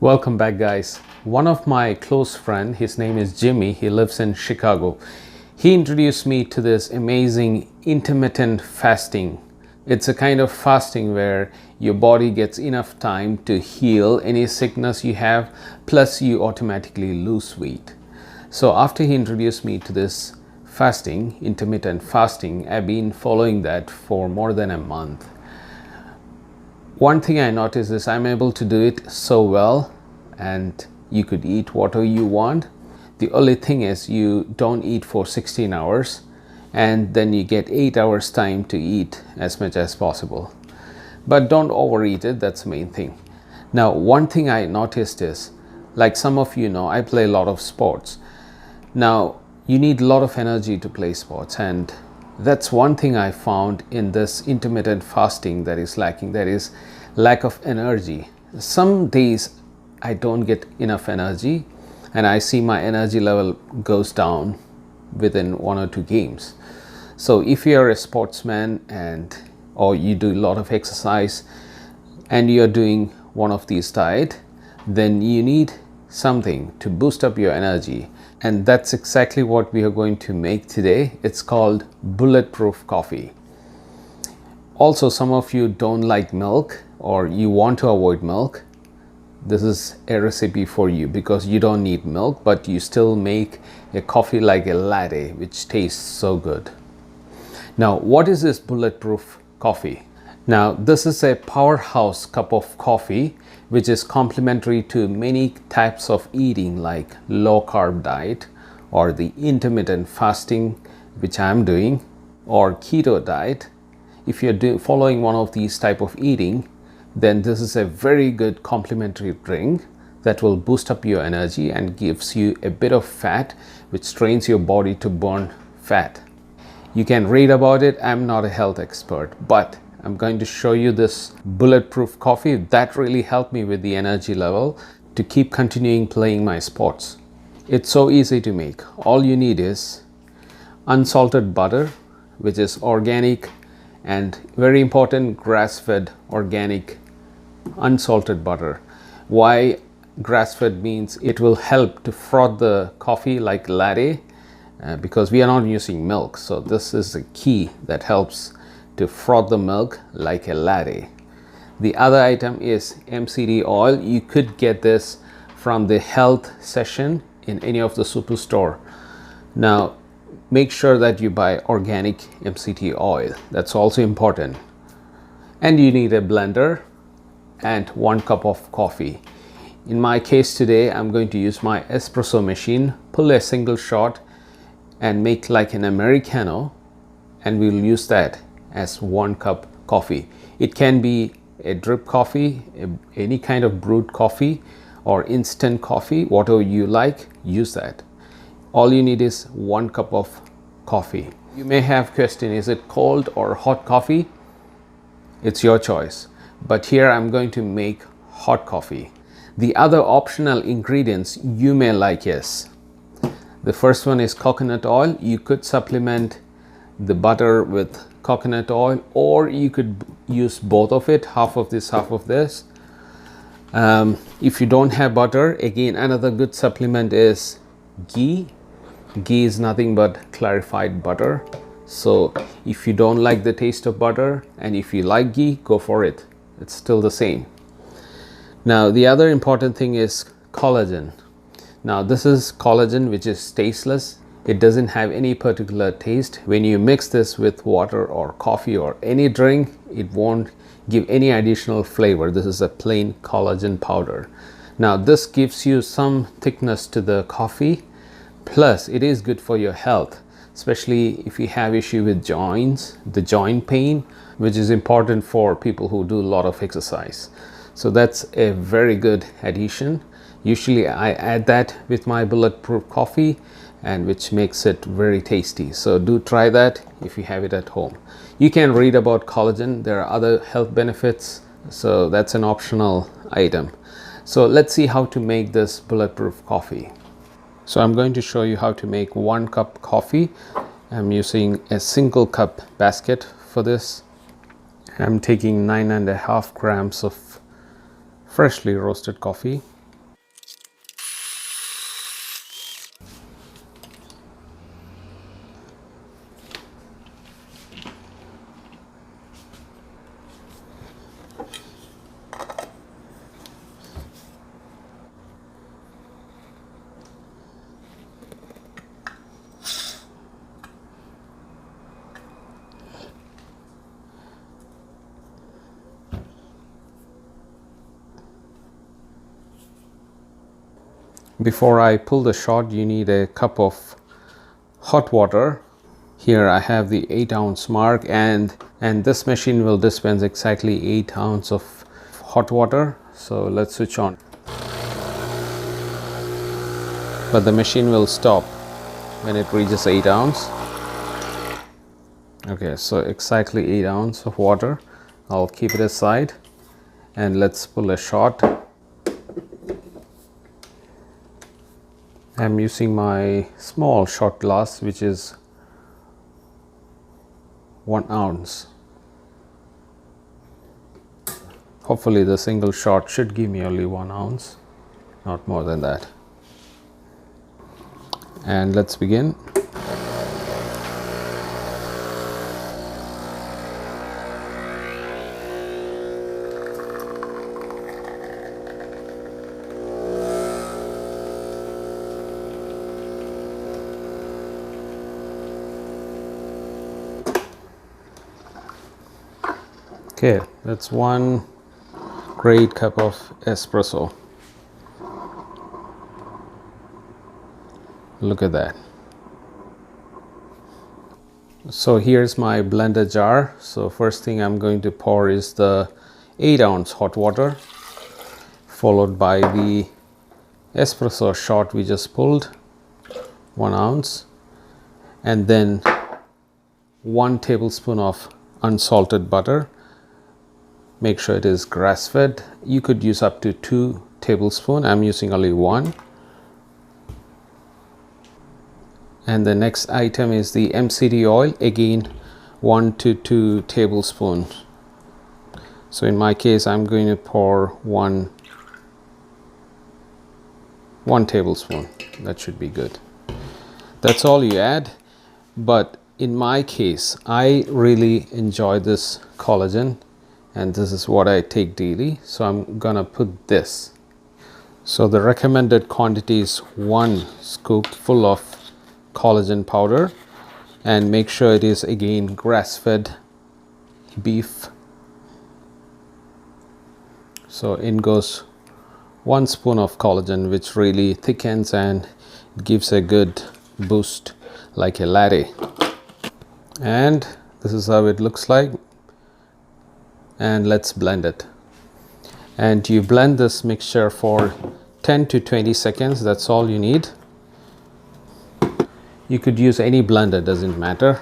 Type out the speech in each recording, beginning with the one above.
Welcome back, guys. One of my close friend, his name is Jimmy, he lives in Chicago. He introduced me to this amazing intermittent fasting. It's a kind of fasting where your body gets enough time to heal any sickness you have, plus you automatically lose weight. So after he introduced me to this fasting, intermittent fasting, I've been following that for more than a month. One thing I noticed is I'm able to do it so well, and you could eat whatever you want. The only thing is you don't eat for 16 hours and then you get 8 hours time to eat as much as possible. But don't overeat it, that's the main thing. Now, one thing I noticed is, like some of you know, I play a lot of sports. Now, you need a lot of energy to play sports, and that's one thing I found in this intermittent fasting that is lacking. That is lack of energy. Some days I don't get enough energy and I see my energy level goes down within 1 or 2 games. So if you're a sportsman or you do a lot of exercise and you're doing one of these diet, then you need something to boost up your energy. And that's exactly what we are going to make today. It's called Bulletproof Coffee. Also, some of you don't like milk or you want to avoid milk. This is a recipe for you because you don't need milk, but you still make a coffee like a latte, which tastes so good. Now, what is this Bulletproof Coffee? Now, this is a powerhouse cup of coffee which is complementary to many types of eating like low carb diet or the intermittent fasting, which I'm doing, or keto diet. If you're following one of these type of eating, then this is a very good complementary drink that will boost up your energy and gives you a bit of fat, which trains your body to burn fat. You can read about it. I'm not a health expert, but I'm going to show you this Bulletproof Coffee that really helped me with the energy level to keep continuing playing my sports. It's so easy to make. All you need is unsalted butter, which is organic, and very important, grass-fed organic unsalted butter. Why grass-fed? Means it will help to froth the coffee like latte, because we are not using milk. So this is the key that helps to froth the milk like a latte. The other item is MCT oil. You could get this from the health section in any of the superstore. Now, make sure that you buy organic MCT oil. That's also important. And you need a blender and 1 cup of coffee. In my case today, I'm going to use my espresso machine, pull a single shot and make like an Americano, and we'll use that as 1 cup coffee. It can be a drip coffee, any kind of brewed coffee or instant coffee, whatever you like, use that. All you need is 1 cup of coffee. You may have question, is it cold or hot coffee? It's your choice. But here I'm going to make hot coffee. The other optional ingredients you may like is, the first one is coconut oil. You could supplement the butter with coconut oil, or you could use both of it, half of this, half of this. If you don't have butter, again, another good supplement is ghee. Ghee is nothing but clarified butter. So if you don't like the taste of butter and if you like ghee, go for it. It's still the same. Now, the other important thing is collagen. Now, this is collagen which is tasteless. It doesn't have any particular taste. When you mix this with water or coffee or any drink, it won't give any additional flavor. This is a plain collagen powder. Now, this gives you some thickness to the coffee, plus it is good for your health, especially if you have issue with joints, the joint pain, which is important for people who do a lot of exercise. So that's a very good addition. Usually I add that with my Bulletproof Coffee, and which makes it very tasty. So do try that if you have it at home. You can read about collagen. There are other health benefits, so that's an optional item. So let's see how to make this Bulletproof Coffee. So I'm going to show you how to make 1 cup coffee. I'm using a single cup basket for this. I'm taking 9.5 grams of freshly roasted coffee. Before I pull the shot, you need a cup of hot water. Here I have the 8-ounce mark, and this machine will dispense exactly 8 ounces of hot water. So let's switch on. But the machine will stop when it reaches 8 ounce. Okay, so exactly 8 ounces of water. I'll keep it aside and let's pull a shot. I'm using my small shot glass, which is 1 ounce. Hopefully the single shot should give me only 1 ounce, not more than that. And let's begin. Okay, that's 1 great cup of espresso. Look at that. So here's my blender jar. So first thing I'm going to pour is the 8-ounce hot water, followed by the espresso shot we just pulled, 1 ounce, and then 1 tablespoon of unsalted butter. Make sure it is grass-fed. You could use up to 2 tablespoons. I'm using only 1. And the next item is the MCT oil, again 1 to 2 tablespoons. So in my case, I'm going to pour 1 tablespoon. That should be good. That's all you add. But in my case, I really enjoy this collagen, and this is what I take daily. So I'm gonna put this. So the recommended quantity is 1 scoop full of collagen powder, and make sure it is again grass-fed beef. So in goes 1 spoon of collagen, which really thickens and gives a good boost like a latte. And this is how it looks like. And let's blend it. And you blend this mixture for 10 to 20 seconds. That's all you need. You could use any blender, doesn't matter.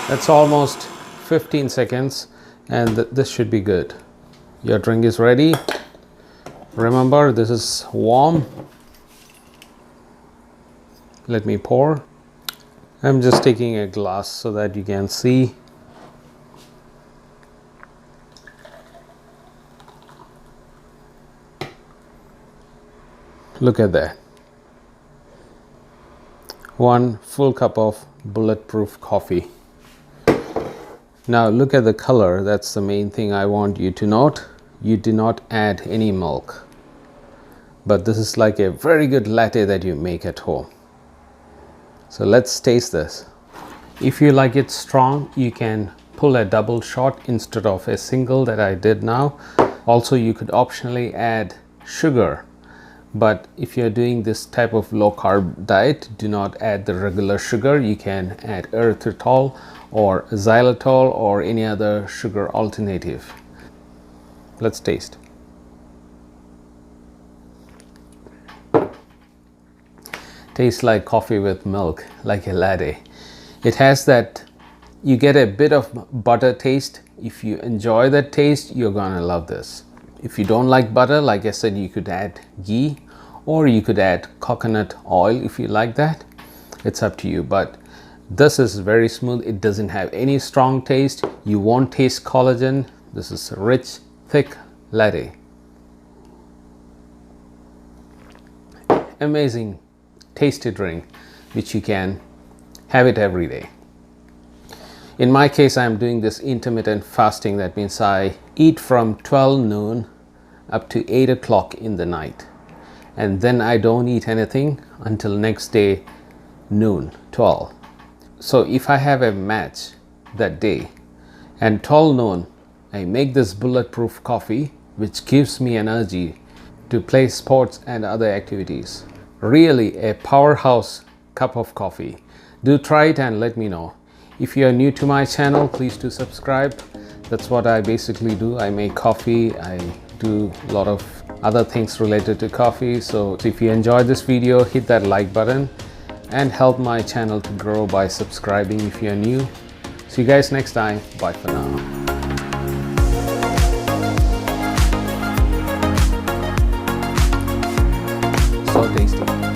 That's almost 15 seconds, and this should be good. Your drink is ready. Remember, this is warm. Let me pour. I'm just taking a glass so that you can see. Look at that. 1 full cup of Bulletproof coffee. Now look at the color. That's the main thing I want you to note. You do not add any milk, but this is like a very good latte that you make at home. So let's taste this. If you like it strong, you can pull a double shot instead of a single that I did now. Also, you could optionally add sugar, but if you're doing this type of low carb diet, do not add the regular sugar. You can add erythritol or xylitol or any other sugar alternative. Let's taste. Tastes like coffee with milk, like a latte. It has that, you get a bit of butter taste. If you enjoy that taste, you're gonna love this. If you don't like butter, like I said, you could add ghee, or you could add coconut oil if you like that. It's up to you, but this is very smooth. It doesn't have any strong taste. You won't taste collagen. This is a rich, thick latte. Amazing tasty drink, which you can have it every day. In my case, I'm doing this intermittent fasting. That means I eat from 12 noon up to 8 o'clock in the night. and then I don't eat anything until next day noon, 12. So if I have a match that day and 12 noon, I make this bulletproof coffee, which gives me energy to play sports and other activities. Really a powerhouse cup of coffee. Do try it and let me know. If you are new to my channel, please do subscribe. That's what I basically do. I make coffee. I do a lot of other things related to coffee. So if you enjoyed this video, hit that like button and help my channel to grow by subscribing if you're new. See you guys next time. Bye for now. So tasty.